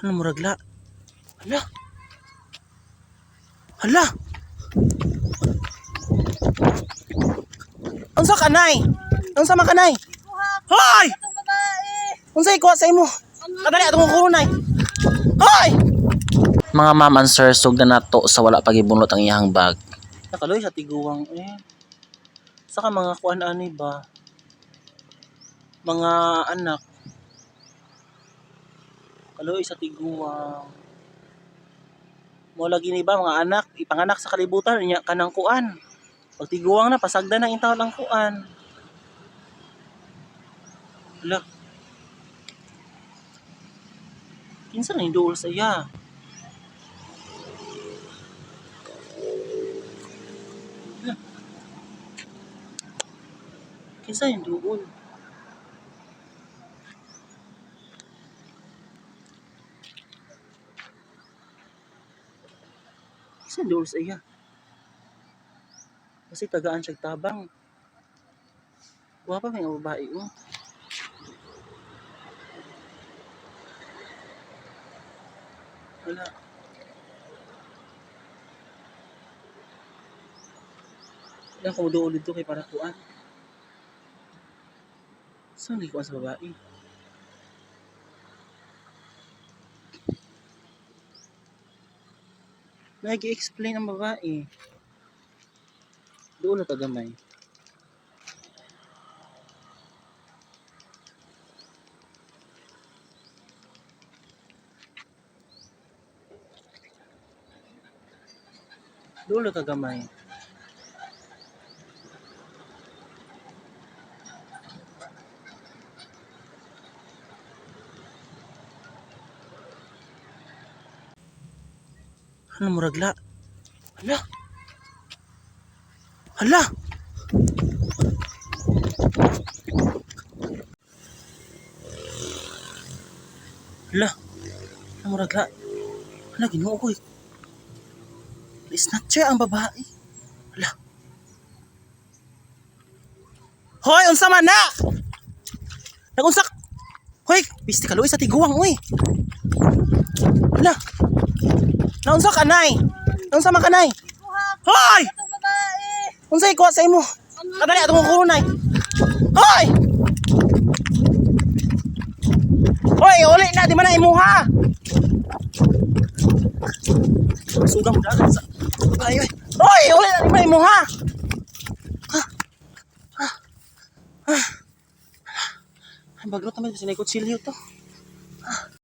Ano muragla? Hala. Hala. Unsa kanay? Unsa man kanay? Hoy! Unsa ikuha sa imo? Kadali atong kunay. Hoy! Mga ma'am and sir, sugda nato sa wala pagibunot ang iyang bag. Nakaloy sa tiguwang Saka mga kuan ani ba? Mga anak. Kaloy sa tiguwang. Mo lagi ni ba mga anak ipanganak sa kalibutan nya kanang kuan. Pag tiguwang na pasagda na intaw lang kuan. Hala. Kinsa na induol sa iya? Hala. Kinsa induol? Kinsa induol sa iya? Kasi tagaan siya tabang. Guwapa may babae Wala. Wala ko doon dito kay para kuan. Saan kuan sa babae? Nag-i-explain ang babae. Doon na tagamay. Doon na tagamay. Ano muragla? Hala. Hala. Hala. Ano muragla? Hala Ginoo ko. Snatcher ang babae. Hala. Hoy, unsa man na? Nagunsak. Hoy, bisti kaloy sa tiguwang oy. Hala. Naunsa kanay? Unsa man kanay? Hoy! Unsa ikuha sa imo? Kadali atong kunay. Hoy! Hoy, uli na di man na imuha. Sugang mo dagat sa. Ay. Hoy, uli na di man imuha. Ang bagrot naman sa kutsilyo to.